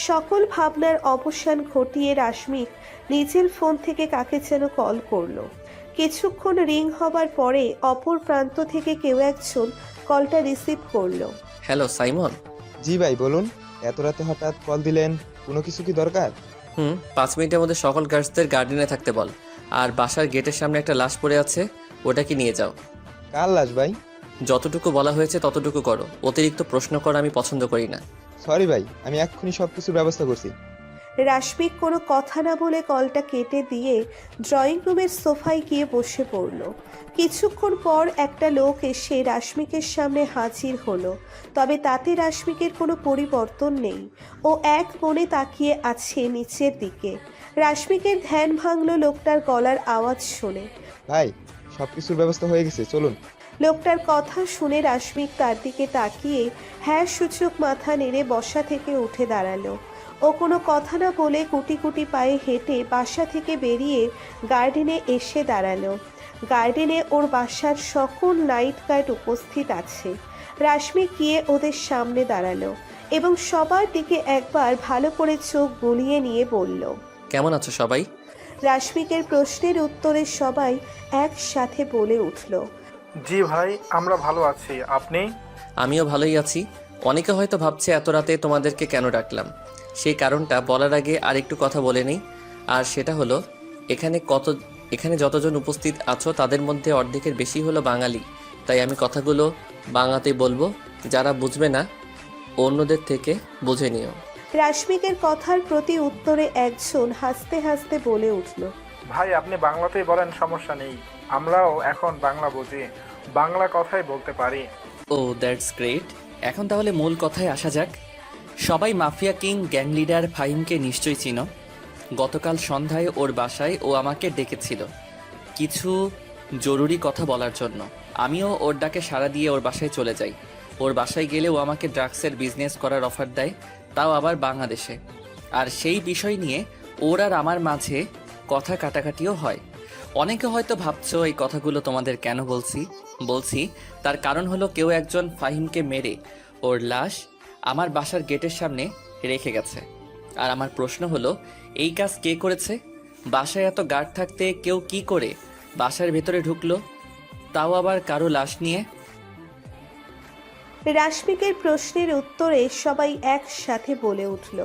সকল ভাবনার অবসান ঘটিয়ে রাশমিক নিজের ফোন থেকে কাকে যেন কল করলো। কিছুক্ষণ রিং হবার পরে অপর প্রান্ত থেকে কেউ একজন কলটা রিসিভ করলো। Hello Simon. জি ভাই বলুন, এত রাতে হঠাৎ কল দিলেন, কোনো কিছু কি দরকার? 5 মিনিটের মধ্যে সকল গার্ডসদের গার্ডেনে থাকতে বল। আর বাসার গেটের সামনে একটা লাশ পড়ে আছে, ওটাকে নিয়ে যাও। কার লাশ ভাই? যতটুকু বলা হয়েছে ততটুকু করো, অতিরিক্ত প্রশ্ন করা আমি পছন্দ করি না। সরি ভাই, আমি এক্ষুনি সব কিছুর ব্যবস্থা করছি। রাশমিক কোনো কথা না বলে কলটা কেটে দিয়ে ড্রয়িং রুমের সোফায় গিয়ে বসে পড়ল। কিছুক্ষণ পর একটা লোক এসে রাশমিকের সামনে হাজির হলো, তবে তাতে রাশমিকের কোনো পরিবর্তন নেই। ও এক মনে তাকিয়ে আছে নিচের দিকে। রাশমিকের ধ্যান ভাঙল লোকটার গলার আওয়াজ শুনে। ভাই, সব কিছুর ব্যবস্থা হয়ে গেছে, চলুন। লোকটার কথা শুনে রাশমিক তার দিকে তাকিয়ে হ্যাঁ সূচক মাথা নেড়ে বসা থেকে উঠে দাঁড়ালো। ও কোনো কথা না বলে কুটি কুটি পায়ে হেঁটে বাসা থেকে বেরিয়ে গার্ডেনে এসে দাঁড়ালো। গার্ডেনে ওর বাসার সকল নাইট গার্ড উপস্থিত আছে। রাশমিক গিয়ে ওদের সামনে দাঁড়ালো এবং সবার দিকে একবার ভালো করে চোখ বুলিয়ে নিয়ে বলল, কেমন আছো সবাই? রাশমিকের প্রশ্নের উত্তরে সবাই একসাথে বলে উঠল, জি ভাই, আমরা ভালো আছি। আপনি? আমিও ভালোই আছি। অনেকে হয়তো ভাবছে এত রাতে তোমাদেরকে কেন ডাকলাম। সেই কারণটা বলার আগে আরেকটু কথা বলে নিই। আর সেটা হলো, এখানে যতজন উপস্থিত আছো তাদের মধ্যে অর্ধেকের বেশি হলো বাঙালি। তাই আমি কথাগুলো বাংলাতেই বলবো, যারা বুঝবে না অন্যদের থেকে বুঝে নিও। রাশমিকের কথার প্রতি উত্তরে একজন হাসতে হাসতে বলে উঠল, ভাই আপনি বাংলাতেই বলেন, সমস্যা নেই। আমরাও এখন বাংলা বুঝি, বাংলা কথাই বলতে পারি। ও দ্যাটস গ্রেট। এখন তাহলে মূল কথায় আসা যাক। সবাই মাফিয়া কিং গ্যাং লিডার ফাহিমকে নিশ্চয়ই চিনো। গতকাল সন্ধ্যায় ওর বাসায় ও আমাকে ডেকেছিল কিছু জরুরি কথা বলার জন্য। আমিও ওর ডাকে সাড়া দিয়ে ওর বাসায় চলে যাই। ওর বাসায় গেলে ও আমাকে ড্রাগসের বিজনেস করার অফার দেয়, তাও আবার বাংলাদেশে। আর সেই বিষয় নিয়ে ওর আর আমার মাঝে কথা কাটাকাটিও হয়। অনেকে হয়তো ভাবছো এই কথাগুলো তোমাদের কেন বলছি তার কারণ হলো কেউ একজন ফাহিমকে মেরে ওর লাশ আমার বাসার গেটের সামনে রেখে গেছে। আর আমার প্রশ্ন হলো, এই কাজ কে করেছে? বাসায় এত গার্ড থাকতে কেউ কি করে বাসার ভেতরে ঢুকলো, তাও আবার কারো লাশ নিয়ে? রাশমিকের প্রশ্নের উত্তরে সবাই একসাথে বলে উঠল,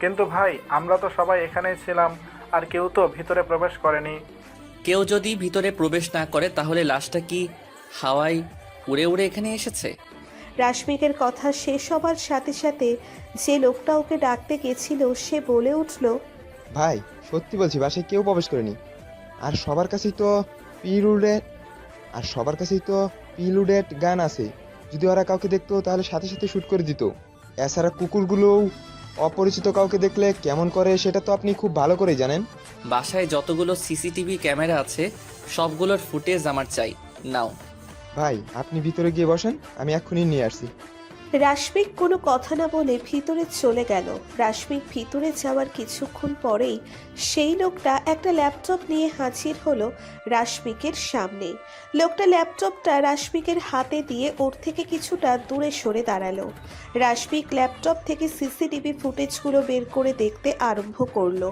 কিন্তু ভাই আমরা তো সবাই এখানেই ছিলাম, আর কেউ তো ভিতরে প্রবেশ করেনি। কেউ যদি ভিতরে প্রবেশ না করে তাহলে লাশটা কি হাওয়ায় উড়ে উড়ে এখানে এসেছে? রাশমিকের কথা শেষ হবার সাথে সাথে যে লোকটা ওকে ডাকতে গেছিল সে বলে উঠল, ভাই সত্যি বলছি, বাসায় কেউ প্রবেশ করেনি। আর সবার কাছেই তো পিলুডেড গান আছে। যদি ওরা কাউকে দেখতো তাহলে সাথে সাথে শুট করে দিত। এছাড়া কুকুরগুলোও অপরিচিত কাউকে দেখলে কেমন করে সেটা তো আপনি খুব ভালো করেই জানেন। বাসায় যতগুলো সিসিটিভি ক্যামেরা আছে সবগুলোর ফুটেজ আমার চাই, নাও। ভাই আপনি ভিতরে গিয়ে বসেন, আমি এক্ষুনি নিয়ে আসছি। রাশমিক কোনো কথা না বলে ভিতরে চলে গেল। রাশমিক ভিতরে যাওয়ার কিছুক্ষণ পরেই সেই লোকটা একটা ল্যাপটপ নিয়ে হাজির হলো রাশমিকের সামনে। লোকটা ল্যাপটপটা রাশমিকের হাতে দিয়ে ওর থেকে কিছুটা দূরে সরে দাঁড়ালো। রাশমিক ল্যাপটপ থেকে সিসিটিভি ফুটেজগুলো বের করে দেখতে আরম্ভ করলো।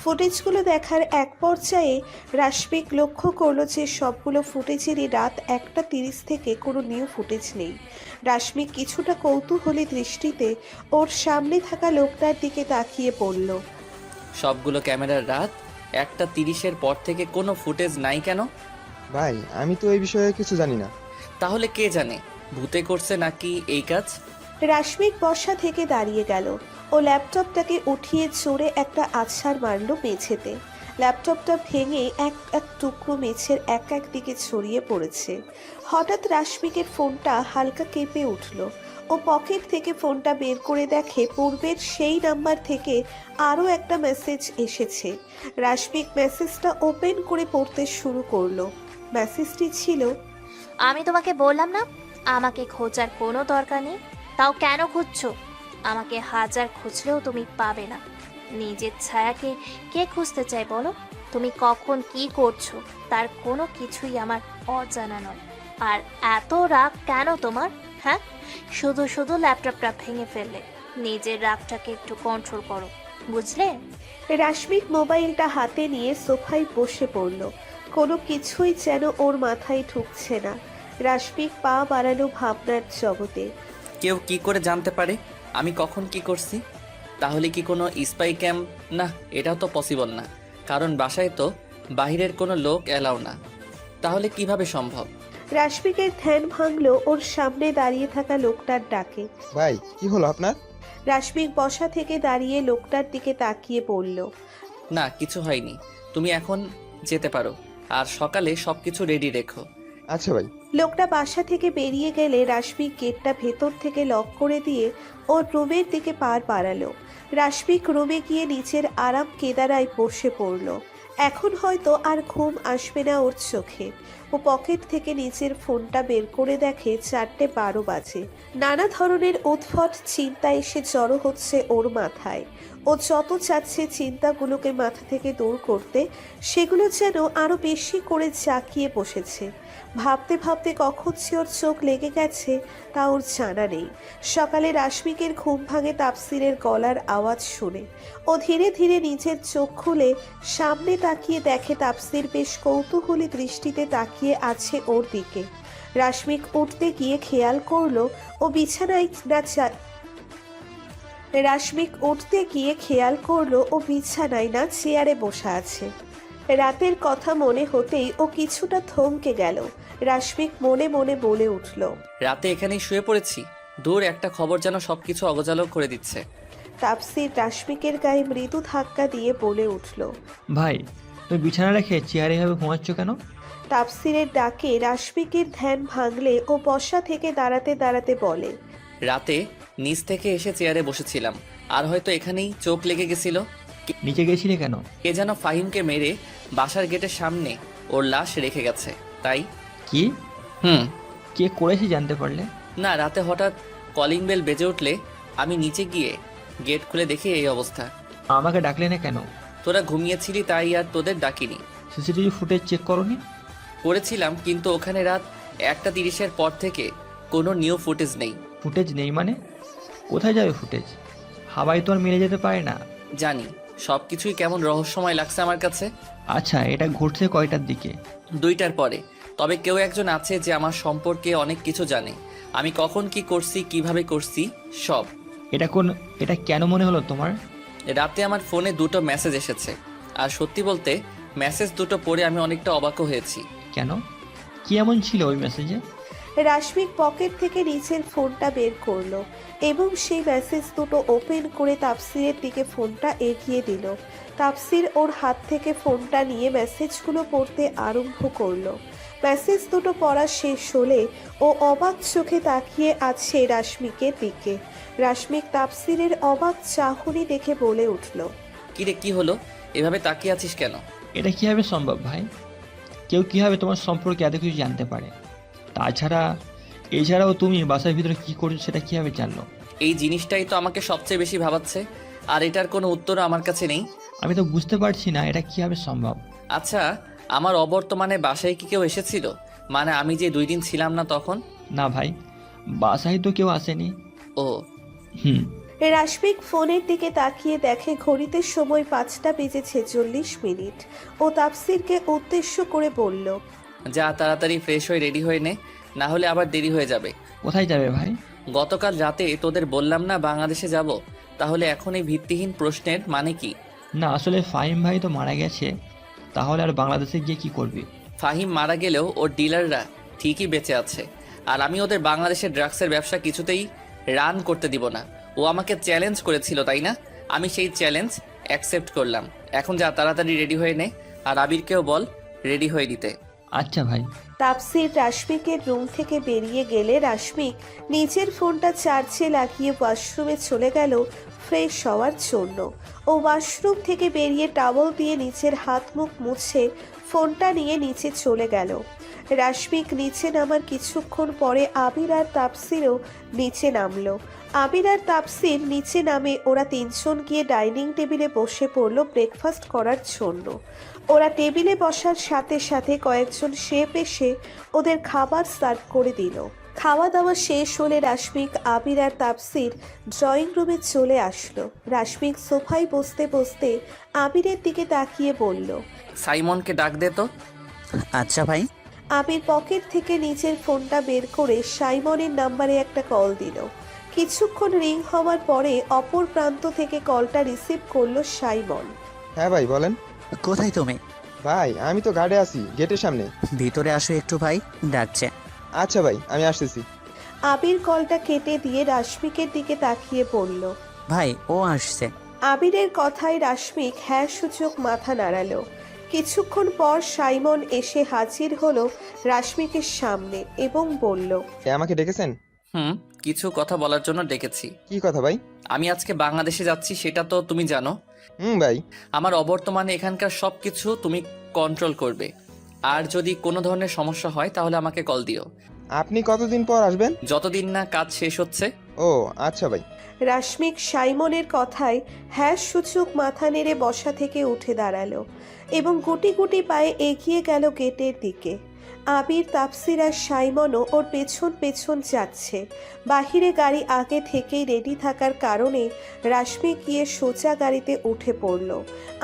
ফুটেজগুলো দেখার এক পর্যায়ে রাশমিক লক্ষ্য করলো যে সবগুলো ফুটেজেরই রাত 1:30 থেকে কোনো নিউ ফুটেজ নেই। রাশমিক কিছুটা কৌতূহলী দৃষ্টিতে ওর সামনে থাকা লোকটার দিকে তাকিয়ে পড়ল। সবগুলো ক্যামেরার রাত 1:30-এর পর থেকে কোনো ফুটেজ নাই কেন? ভাই আমি তো এই বিষয়ে কিছু জানি না। তাহলে কে জানে, ভূতে করছে নাকি এই কাজ? রাশমিক বসা থেকে দাঁড়িয়ে গেল ও ল্যাপটপটাকে উঠিয়ে জোরে একটা আছাড় মারল মেঝেতে। ল্যাপটপটা ভেঙে এক এক টুকরো মেঝের এক এক দিকে ছড়িয়ে পড়েছে। হঠাৎ রাশমিকের ফোনটা হালকা কেঁপে উঠল। ও পকেট থেকে ফোনটা বের করে দেখে পূর্বের সেই নাম্বার থেকে আরও একটা মেসেজ এসেছে। রাশমিক মেসেজটা ওপেন করে পড়তে শুরু করলো। মেসেজটি ছিল, আমি তোমাকে বললাম না আমাকে খোঁজার কোনো দরকার নেই, তাও কেন খুঁজছো? আমাকে হাজার খুঁজলেও তুমি পাবে না। নিজের ছায়াকে কে খুঁজতে চায় বলো? তুমি কখন কি করছো তার কোনো কিছুই আমার অজানা নয়। আর এত রাগ কেন তোমার? হ্যাঁ, শুধু শুধু ল্যাপটপটা ভেঙে ফেললে। নিজের রাগটাকে একটু কন্ট্রোল করো, বুঝলে? রাশমিক মোবাইলটা হাতে নিয়ে সোফায় বসে পড়ল। কোনো কিছুই যেন ওর মাথায় ঢুকছে না। রাশমিক পা বাড়ালো ভাবনার জগতে। কেউ কি করে জানতে পারে আমি কখন কি করছি? তাহলে কি কোনো স্পাই ক্যাম্প? না, এটাও তো পসিবল না, কারণ বাসায় তো বাইরের কোনো লোক এলাও না। তাহলে কিভাবে সম্ভব? রাশমিকের ধ্যান ভাঙলো ওর সামনে দাঁড়িয়ে থাকা লোকটার ডাকে। ভাই কি হলো আপনার? রাশমিক বসা থেকে দাঁড়িয়ে লোকটার দিকে তাকিয়ে পড়ল। না, কিছু হয়নি, তুমি এখন যেতে পারো, আর সকালে সব কিছু রেডি রেখো। আচ্ছা ভাই। লোকটা বাসা থেকে বেরিয়ে গেলে রাশমিক গেটটা ভেতর থেকে লক করে দিয়ে ওর রুমের দিকে বাড়ালো। রাশমিক রুমে গিয়ে নিচের আরাম কেদারায় বসে পড়ল। এখন হয়তো আর ঘুম আসবে না ওর চোখে। ও পকেট থেকে নিচের ফোনটা বের করে দেখে 4:12 বাজে। নানা ধরনের উদ্ভট চিন্তা এসে জড়ো হচ্ছে ওর মাথায়। ও যত চাচ্ছে চিন্তাগুলোকে মাথা থেকে দূর করতে, সেগুলো যেন আরো বেশি করে জাঁকিয়ে বসেছে। ভাবতে ভাবতে কখন যে ওর চোখ লেগে গেছে তা ওর জানা নেই। সকালে রাশমিকের ঘুম ভাঙে তাফসিরের গলার আওয়াজ শুনে। ও ধীরে ধীরে নিজের চোখ খুলে সামনে তাকিয়ে দেখে তাফসির বেশ কৌতূহলী দৃষ্টিতে তাকিয়ে আছে ওর দিকে। রাশমিক উঠতে গিয়ে খেয়াল করলো ও বিছানায় না চেয়ারে বসে আছে। রাতের কথা মনে হতেই ও কিছুটা থমকে গেল। রাশমিক মনে মনে বলে উঠল, রাতে এখানেই শুয়ে পড়েছি, দূর একটা খবর যেন সবকিছু অগোছালো করে দিচ্ছে। তাফসির রাশমিকের গায়ে মৃদু ধাক্কা দিয়ে বলে উঠল, ভাই তুমি বিছানা রেখে চেয়ারে এভাবে ঘুমাচ্ছ কেন? তাফসিরের ডাকে রাশমিকের ধ্যান ভাঙলে ও বসা থেকে দাঁড়াতে দাঁড়াতে বলে, রাতে নিচ থেকে এসে চেয়ারে বসেছিলাম, আর হয়তো এখানেই চোখ লেগে গেছিল। নিচে গেছিলে কেন? কে যেন ফাহিমকে মেরে বাসার গেটের সামনে ওর লাশ রেখে গেছে, তাই। কি? কে করেছে জানতে পারলে? না, রাতে হঠাৎ কলিং বেল বেজে উঠলে আমি নিচে গিয়ে গেট খুলে দেখি এই অবস্থা। আমাকে ডাকলে না কেন? তোরা ঘুমিয়েছিলি তাই আর তোদের ডাকিনি। সিসিটিভি ফুটেজ চেক করোনি? করেছিলাম, কিন্তু ওখানে রাত 1:30-এর পর থেকে কোনো নিউ ফুটেজ নেই। ফুটেজ নেই মানে? কোথায় যাবে ফুটেজ? হাওয়ায় তো আর মিলে যেতে পারে না। জানি, সব কিছুই কেমন রহস্যময় লাগছে আমার কাছে। আচ্ছা, এটা ঘটছে কয়টার দিকে? 2টার পরে। তবে কেউ একজন আছে যে আমার সম্পর্কে অনেক কিছু জানে, আমি কখন কি করছি, কিভাবে করছি, সব। এটা কেন মনে হলো তোমার? রাতে আমার ফোনে 2টো মেসেজ এসেছে, আর সত্যি বলতে মেসেজ 2টো পড়ে আমি অনেকটা অবাকও হয়েছি। কেন? কি এমন ছিল ওই মেসেজে? রাশমিক পকেট থেকে নিচের ফোনটা বের করলো এবং সেই মেসেজ দুটো ওপেন করে তাফসিরের দিকে ফোনটা এগিয়ে দিল। তাফসির ওর হাত থেকে ফোনটা নিয়ে মেসেজগুলো পড়তে আরম্ভ করলো। মেসেজ দুটো পড়া শেষ হলে ও অবাক চোখে তাকিয়ে আছে রাশমিকের দিকে। রাশমিক তাফসিরের অবাক চাহনি দেখে বলে উঠল, কিরে, কি হলো? এভাবে তাকিয়ে আছিস কেন? এটা কিভাবে সম্ভব ভাই? কেউ কিভাবে তোমার সম্পর্কে এত কিছু জানতে পারে? এছাড়াও তুমি বাসার ভিতরে কি করছো সেটা কিভাবে জানলো? এই জিনিসটাই তো আমাকে সবচেয়ে বেশি ভাবাচ্ছে, আর এটার কোনো উত্তরও আমার কাছে নেই। আমি তো বুঝতে পারছি না এটা কিভাবে সম্ভব। আচ্ছা, আমার অবর্তমানে বাসায় কি কেউ এসেছিল? মানে আমি যে 2 দিন ছিলাম না তখন? না ভাই, বাসায় তো কেউ আসেনি। ও। রাশমিক ফোনের দিকে তাকিয়ে দেখে ঘড়িতে সময় 5:46 ও তাফসিরকে উদ্দেশ্য করে বলল, যা তাড়াতাড়ি ফ্রেশ হয়ে রেডি হয়ে নে, না হলে আবার দেরি হয়ে যাবে। কোথায় যাবে ভাই? গতকাল রাতে তোদের বললাম না বাংলাদেশে যাব, তাহলে এখন এই ভিত্তিহীন প্রশ্নের মানে কি? না আসলে ফাহিম ভাই তো মারা গেছে, তাহলে আর বাংলাদেশে গিয়ে কি করবি? ফাহিম মারা গেলেও ওর ডিলাররা ঠিকই বেঁচে আছে, আর আমি ওদের বাংলাদেশের ড্রাগসের ব্যবসা কিছুতেই রান করতে দিব না। ও আমাকে চ্যালেঞ্জ করেছিল, তাই না? আমি সেই চ্যালেঞ্জ অ্যাকসেপ্ট করলাম। এখন যা তাড়াতাড়ি রেডি হয়ে নে, আর আবিরকেও বল রেডি হয়ে দিতে। আচ্ছা ভাই। তাফসির রাশমিকের রুম থেকে বেরিয়ে গেলে রাশমিক নিজের ফোনটা চার্জে লাগিয়ে ওয়াশরুমে চলে গেল ফ্রেশ হওয়ার জন্য। ও ওয়াশরুম থেকে বেরিয়ে টাওয়েল দিয়ে নিচের হাত মুখ মুছে ফোনটা নিয়ে নিচে চলে গেল। রাশমিক নিচে নামার কিছুক্ষণ পরে আবির আর তাপসিরও নিচে নামলো। আবির আর তাপসির নিচে নামে ওরা 3 জন গিয়ে ডাইনিং টেবিলে বসে পড়লো ব্রেকফাস্ট করার জন্য। ওরা টেবিলে বসার সাথে সাথে কয়েকজন শেফ এসে ওদের খাবার সার্ভ করে দিল। খাওয়া দাওয়া শেষ হলে রাশমিক, আবির আর তাপসির ড্রয়িং রুমে চলে আসলো। রাশমিক সোফায় বসতে বসতে আবিরের দিকে তাকিয়ে বলল, সাইমনকে ডাক দে তো। আচ্ছা ভাই। আবির পকেট থেকে নিজের ফোনটা বের করে সাইমনের নাম্বারে একটা কল দিল। কিছুক্ষণ রিং হওয়ার পরে অপর প্রান্ত থেকে কলটা রিসিভ করলো সাইমন। হ্যাঁ ভাই বলেন। কোথায় তুমি? ভাই আমি তো গাড়ি আছি, গেটের সামনে। ভিতরে আসো একটু ভাই, ডাকছে। আচ্ছা ভাই আমি আসতেছি। আবির কলটা কেটে দিয়ে রাশমিকের দিকে তাকিয়ে পড়ল। ভাই ও আসছে। আবিরের কথায় রাশমিক হ্যাঁ সূচক মাথা নাড়ালো। কিছুক্ষণ পর সাইমন এসে হাজির হলো রাশমিকের সামনে এবং বলল, আমাকে ডেকেছেন? কিছু কথা বলার জন্য ডেকেছি। কি কথা ভাই? আমি আজকে বাংলাদেশে যাচ্ছি, সেটা তো তুমি জানো। ভাই। আমার অবর্তমানে এখানকার সব কিছু তুমি কন্ট্রোল করবে, আর যদি কোনো ধরনের সমস্যা হয় তাহলে আমাকে কল দিও। আপনি কতদিন পর আসবেন? যতদিন না কাজ শেষ হচ্ছে। ও আচ্ছা ভাই। রাশমিক সাইমনের কথায় হ্যাঁ সূচক মাথা নেড়ে বসা থেকে উঠে দাঁড়ালো এবং গুটি গুটি পায়ে এগিয়ে গেল গেটের দিকে। আবির, তাপসির আর সাইমনও ওর পেছন পেছন যাচ্ছে। বাহিরে গাড়ি আগে থেকেই রেডি থাকার কারণে রাশমিক গিয়ে সোজা গাড়িতে উঠে পড়ল।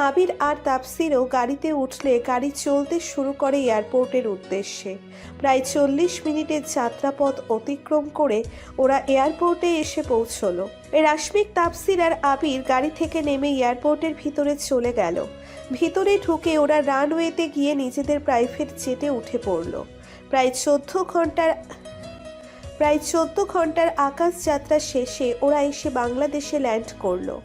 আবির আর তাপসিরও গাড়িতে উঠলে গাড়ি চলতে শুরু করে এয়ারপোর্টের উদ্দেশ্যে। প্রায় 40 মিনিটের যাত্রাপথ অতিক্রম করে ওরা এয়ারপোর্টে এসে পৌঁছলো। রাশমিক, তাপসির আর আবির গাড়ি থেকে নেমে এয়ারপোর্টের ভিতরে চলে গেল। ভিতরে ঢুকে ওরা রানওয়েতে গিয়ে নিজেদের প্রাইভেট জেটে উঠে পড়ল। প্রায় 14 ঘন্টার আকাশ যাত্রা শেষে ওরা এসে বাংলাদেশে ল্যান্ড করলো।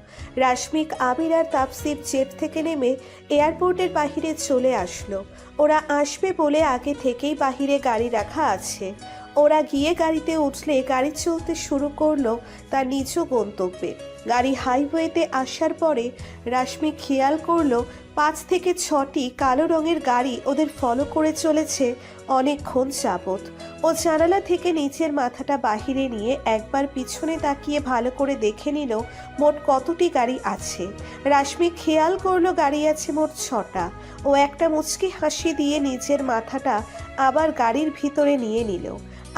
রাশমিক, আবির আর তাপসির জেট থেকে নেমে এয়ারপোর্টের বাহিরে চলে আসলো। ওরা আসবে বলে আগে থেকেই বাহিরে গাড়ি রাখা আছে। ওরা গিয়ে গাড়িতে উঠলে গাড়ি চলতে শুরু করলো তার নিজ গন্তব্যে। গাড়ি হাইওয়েতে আসার পরে রাশমিক খেয়াল করলো 5 থেকে 6টি কালো রঙের গাড়ি ওদের ফলো করে চলেছে অনেকক্ষণ যাবৎ। ও জানালা থেকে নিচের মাথাটা বাহিরে নিয়ে একবার পিছনে তাকিয়ে ভালো করে দেখে নিল মোট কতটি গাড়ি আছে। রাশমিক খেয়াল করলো গাড়ি আছে মোট 6টা। ও একটা মুচকি হাসি দিয়ে নিজের মাথাটা আবার গাড়ির ভিতরে নিয়ে নিল।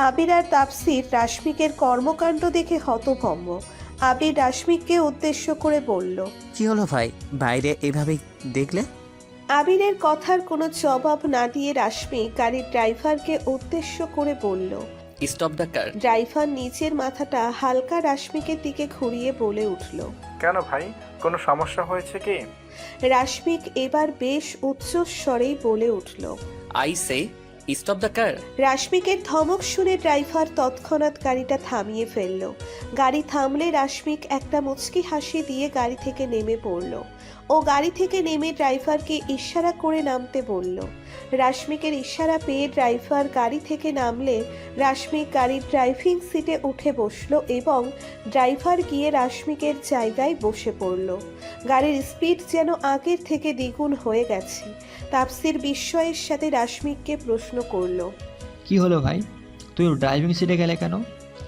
আবির আর তাপসির রাশমিকের কর্মকাণ্ড দেখে হতভম্ব। আবির রাশমিককে উদ্দেশ্য করে বলল, কি হলো ভাই, বাইরে এভাবে দেখলে? আবিরের কথার কোনো জবাব না দিয়ে রাশমিক গাড়ির ড্রাইভারকে উদ্দেশ্য করে বলল। Stop the car. ড্রাইভার নিচের মাথাটা হালকা রাশমিকের দিকে ঘুরিয়ে বলে উঠল, কেন ভাই, কোনো সমস্যা হয়েছে কি? রাশমিক এবার বেশ উচ্চস্বরেই বলে উঠল, I say stop the car. রাশমিকের ধমক শুনে ড্রাইভার তৎক্ষণাৎ গাড়িটা থামিয়ে ফেলল। গাড়ি থামলে রাশমিক একটা মুচকি হাসি দিয়ে গাড়ি থেকে নেমে পড়ল। ও গাড়ি থেকে নেমে ড্রাইভারকে ইশারা করে নামতে বলল। রাশমিকের ইশারা পেয়ে ড্রাইভার গাড়ি থেকে নামলে রাশমিক গাড়ির ড্রাইভিং সিটে উঠে বসলো এবং ড্রাইভার গিয়ে রাশমিকের জায়গায় বসে পড়ল। গাড়ির স্পিড যেন আগের থেকে দ্বিগুণ হয়ে গেছে। তাপসির বিস্ময়ের সাথে রাশমিককে প্রশ্ন করলো, কি হলো ভাই, তুই ড্রাইভিং সিটে গেলে কেন?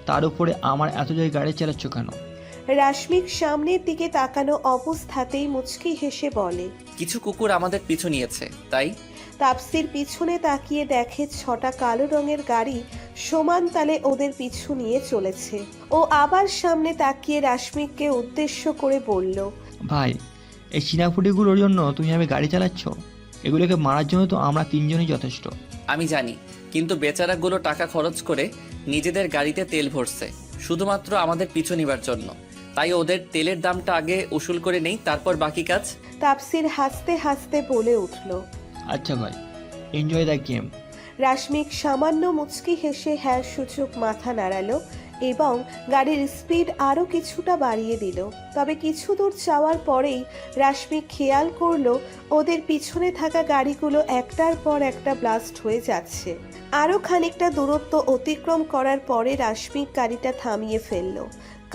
তার উপরে আমার এত জায়গায় গাড়ি চালাচ্ছ কেন? রাশমিক সামনের দিকে তাকানো অবস্থাতেই মুচকি হেসে বলে, কিছু কুকুর আমাদের পিছু নিয়েছে তাই। তাপসির পিছনে তাকিয়ে দেখে 6টা কালো রঙের গাড়ি সমান তালে ওদের পিছু নিয়ে চলেছে। ও আবার সামনে তাকিয়ে রাশমিককে উদ্দেশ্য করে বলল, ভাই এই চিনাপুটিগুলোর জন্য তুমি আমি গাড়ি চালাচ্ছ? এগুলোকে মারার জন্য তো আমরা 3 জনই যথেষ্ট। আমি জানি, কিন্তু বেচারাগুলো টাকা খরচ করে নিজেদের গাড়িতে তেল ভরছে শুধুমাত্র আমাদের পিছু নিবার জন্য। তাই ওদের তেলের দামটা আগে উসুল করে নেই, তারপর বাকি কাজ। তাপসির হাসতে হাসতে বলে উঠল, আচ্ছা ভাই, এনজয় দ্য গেম। রাশমিক সামান্য মুচকি হেসে হ্যাঁ সূচক মাথা নাড়ালো এবং গাড়ির স্পিড আরও কিছুটা বাড়িয়ে দিল। তবে কিছু দূর যাওয়ার পরেই রাশমিক খেয়াল করলো ওদের পিছনে থাকা গাড়িগুলো একটার পর একটা ব্লাস্ট হয়ে যাচ্ছে। আরও খানিকটা দূরত্ব অতিক্রম করার পরে রাশমিক গাড়িটা থামিয়ে ফেলল,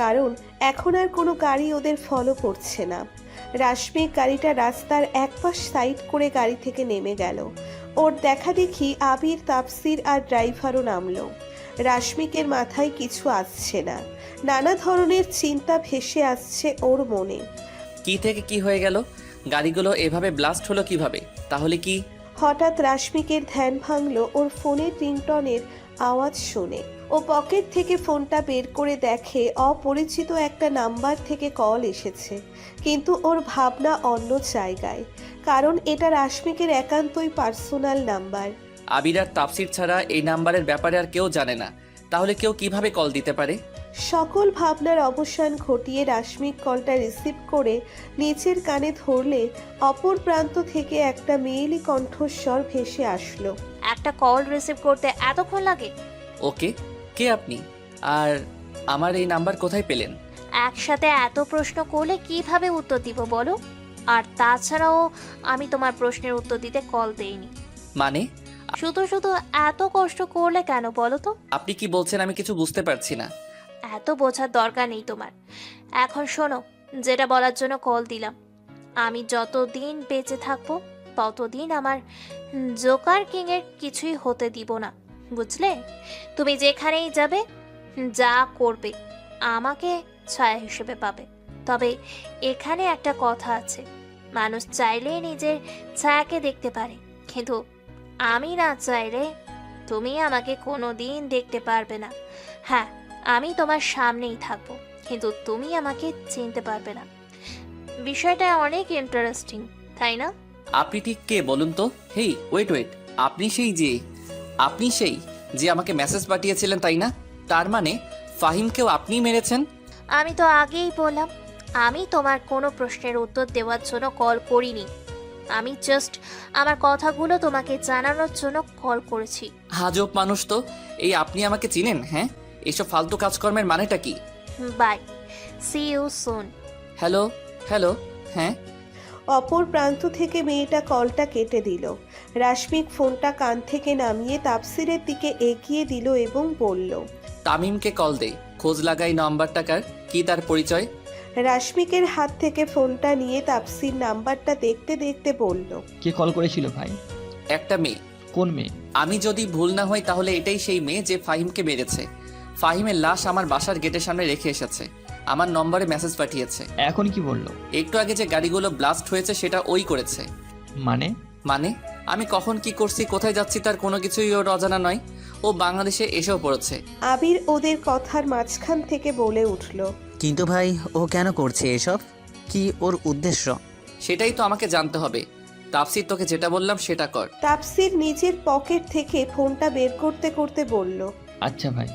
কারণ এখন আর কোনো গাড়ি ওদের ফলো করছে না। রাশমিক গাড়িটা রাস্তার একপাশ সাইড করে গাড়ি থেকে নেমে গেল। ওর দেখা দেখি আবির, তাপসির আর ড্রাইভারও নামলো। রাশমিকের মাথায় কিছু আসছে না। নানা ধরনের চিন্তা ভেসে আসছে ওর মনে। কি থেকে কি হয়ে গেল? গাড়িগুলো এভাবে ব্লাস্ট হলো কিভাবে? তাহলে কি? হঠাৎ রাশমিকের ধ্যান ভাঙল ওর ফোনের রিংটনের আওয়াজ শুনে। ও পকেট থেকে ফোনটা বের করে দেখে অপরিচিত একটা নাম্বার থেকে কল এসেছে, কিন্তু ওর ভাবনা অন্য জায়গায়, কারণ এটা রাশমিকের একান্তই পার্সোনাল নাম্বার। আবির আর তাফসির ছাড়া এই নাম্বারের ব্যাপারে আর কেউ জানে না, তাহলে কেউ কিভাবে কল দিতে পারে? সকল ভাবনার অবসান ঘটিয়ে রাশমিক কলটা রিসিভ করে নিচের কানে ধরলে অপর প্রান্ত থেকে একটা মেয়েলি কণ্ঠস্বর ভেসে আসলো। একটা কল রিসিভ করতে এতক্ষণ লাগে? ওকে, কে আপনি? আর আমার এই নাম্বার কোথায় পেলেন? একসাথে এত প্রশ্ন করলে কিভাবে উত্তর দিব বলো? আর তাছাড়াও আমি তোমার প্রশ্নের উত্তর দিতে কল দেইনি। মানে শুধু শুধু এত কষ্ট করলে কেন বলো তো? আপনি কি বলছেন আমি কিছু বুঝতে পারছি না। এত বোঝার দরকার নেই তোমার। এখন শোনো, যেটা বলার জন্য কল দিলাম, আমি যতদিন বেঁচে থাকবো ততদিন আমার জোকার কিংয়ের কিছুই হতে দিব না, বুঝলে? তুমি যেখানেই যাবে, যা করবে, আমাকে ছায়া হিসেবে পাবে। তবে এখানে একটা কথা আছে, মানুষ চাইলে নিজের ছায়াকে দেখতে পারে, কিন্তু আমি না চাইলে তুমি আমাকে কোনো দিন দেখতে পারবে না। হ্যাঁ, আমি তোমার সামনেই থাকবো, কিন্তু তুমি আমাকে চিনতে পারবে না। বিষয়টা অনেক ইন্টারেস্টিং, তাই না? আপনি ঠিক কে বলুন তো? হেই ওয়েট ওয়েট, আপনি সেই যে আমাকে মেসেজ পাঠিয়েছিলেন, তাই না? তার মানে ফাহিমকেও আপনিই মেরেছেন? আমি তো আগেই বললাম, আমি তোমার কোনো প্রশ্নের উত্তর দেওয়ার জন্য কল করিনি। আমি জাস্ট আমার কথাগুলো তোমাকে জানানোর জন্য কল করেছি। আজব মানুষ তো। এই আপনি আমাকে চিনেন? হ্যাঁ, এসব ফালতু কাজকর্মের মানেটা কি? Bye, see you soon. Hello hello, হ্যাঁ। অপর প্রান্ত থেকে মেয়েটা কলটা কেটে দিল। রাশমিক ফোনটা কান থেকে নামিয়ে তাফসিরের দিকে এগিয়ে দিল এবং বলল, তামিমকে কল দে, খোঁজ লাগাই নাম্বারটাকার কি তার পরিচয়। রাশমিকের হাত থেকে ফোনটা নিয়ে তাফসির নাম্বারটা দেখতে দেখতে বলল, কে কল করেছিল ভাই? একটা মেয়ে। কোন মেয়ে? আমি যদি ভুল না হই তাহলে এটাই সেই মেয়ে যে ফাহিমকে মেরেছে। ফাহিমের লাশ আমার বাসার গেটের সামনে রেখে এসেছে, আমার নম্বরে মেসেজ পাঠিয়েছে। এখন কি বললো? একটু আগে যে গাড়িগুলো ব্লাস্ট হয়েছে সেটা ওই করেছে। মানে? মানে আমি কখন কি করছি, কোথায় যাচ্ছি তার কোনো কিছুই ওর অজানা নয়। ও বাংলাদেশে এসেও পড়েছে। আবির ওদের কথার মাঝখান থেকে বলে উঠল, কিন্তু ভাই ও কেন করছে এসব? কি ওর উদ্দেশ্য? সেটাই তো আমাকে জানতে হবে। তাফসির, তোকে যেটা বললাম সেটা কর। তাফসির নিজের পকেট থেকে ফোনটা বের করতে করতে বলল। আচ্ছা ভাই।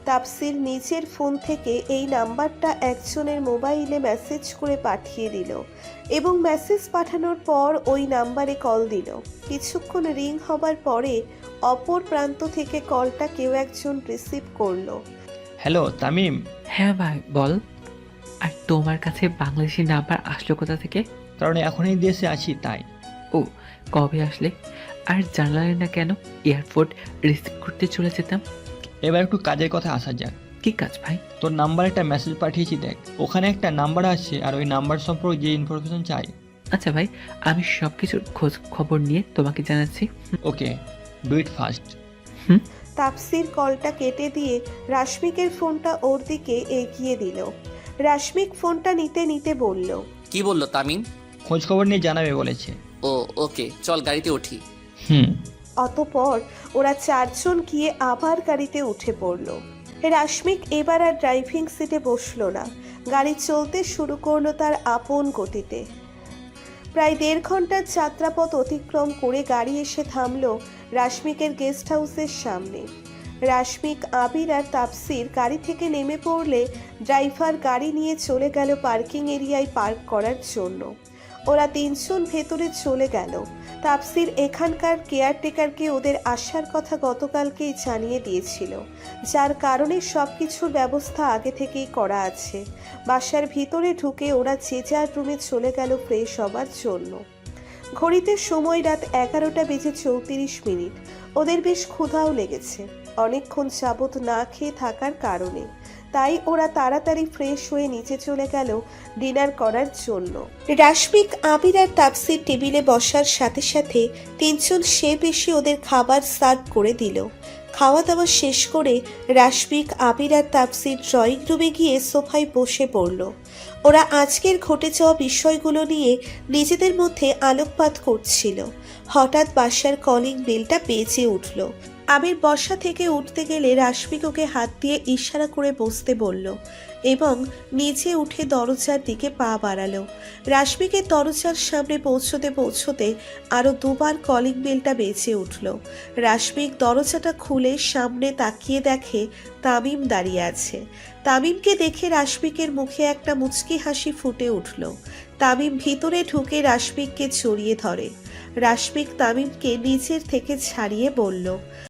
তাফসির নিজের ফোন থেকে এই নাম্বারটা একজনের মোবাইলে মেসেজ করে পাঠিয়ে দিল এবং মেসেজ পাঠানোর পর ওই নাম্বারে কল দিল। কিছুক্ষণ রিং হবার পরে অপর প্রান্ত থেকে কলটা কেউ একজন রিসিভ করলো। হ্যালো তামিম। হ্যাঁ ভাই বল। আর তোমার কাছে বাংলাদেশি নাম্বার আসলো কোথা থেকে? কারণ এখনই দেশে আছি তাই। ও, কবে আসলে? আর জানালে না কেন? এয়ারপোর্ট রিসিভ করতে চলে যেতাম। এবার একটু কাজের কথা আসা যাক। কি কাজ ভাই? তোর নাম্বারে একটা মেসেজ পাঠিয়েছি, দেখ ওখানে একটা নাম্বার আছে, আর ওই নাম্বার সম্পর্কে যে ইনফরমেশন চাই। আচ্ছা ভাই, আমি সব কিছুর খোঁজ খবর নিয়ে তোমাকে জানাচ্ছি। ওকে, ডু ইট ফাস্ট। তাফসির কলটা কেটে দিয়ে রাশমিকের ফোনটা ওর দিকে এগিয়ে দিল। রাশমিক ফোনটা নিতে নিতে বলল, কি বললো তামিম? খোঁজ খবর নিয়ে জানাবে বলেছে। ও ওকে, চল গাড়িতে উঠি। অতঃপর ওরা চারজন গিয়ে আবার গাড়িতে উঠে পড়ল। রাশমিক এবার আর ড্রাইভিং সিটে বসলো না, গাড়ি চলতে শুরু করলো তার আপন গতিতে। প্রায় 1.5 ঘন্টার যাত্রাপথ অতিক্রম করে গাড়ি এসে থামলো রাশমিকের গেস্ট হাউসের সামনে। রাশমিক, আবির আর তাফসির গাড়ি থেকে নেমে পড়লে ড্রাইভার গাড়ি নিয়ে চলে গেল পার্কিং এরিয়ায় পার্ক করার জন্য। ওরা 3 জন ভেতরে চলে গেল। তাফসির এখানকার কেয়ারটেকারকে ওদের আসার কথা গতকালকেই জানিয়ে দিয়েছিল, যার কারণে সব কিছুর ব্যবস্থা আগে থেকেই করা আছে। বাসার ভিতরে ঢুকে ওরা যে যার রুমে চলে গেল ফ্রেশ হবার জন্য। ঘড়িতে সময় রাত 11:34। ওদের বেশ ক্ষুধাও লেগেছে অনেকক্ষণ যাবৎ না খেয়ে থাকার কারণে, তাই ওরা তাড়াতাড়ি ফ্রেশ হয়ে নিচে চলে গেল ডিনার করার জন্য। রাশমিক, আবির আর তাফসির টেবিলে বসার সাথে সাথে 3 জন সে বেশি ওদের খাবার সার্ভ করে দিল। খাওয়া দাওয়া শেষ করে রাশমিক, আবির আর তাফসির ড্রয়িং রুমে গিয়ে সোফায় বসে পড়ল। ওরা আজকের ঘটে যাওয়া বিষয়গুলো নিয়ে নিজেদের মধ্যে আলোকপাত করছিল। হঠাৎ বাসার কলিং বেলটা বেজে উঠল। আবির বসা থেকে উঠতে গেলে রাশমিক ওকে হাত দিয়ে ইশারা করে বসতে বলল এবং নিচে উঠে দরজার দিকে পা বাড়ালো। রাশমিকের দরজার সামনে পৌঁছতে পৌঁছতে আরও দুবার কলিং বেলটা বেজে উঠল। রাশমিক দরজাটা খুলে সামনে তাকিয়ে দেখে তামিম দাঁড়িয়ে আছে। তামিমকে দেখে রাশমিকের মুখে একটা মুচকি হাসি ফুটে উঠল। তামিম ভিতরে ঢুকে রাশমিককে জড়িয়ে ধরে। রাশমিক তামিমকে নিচের থেকে ছাড়িয়ে বলল,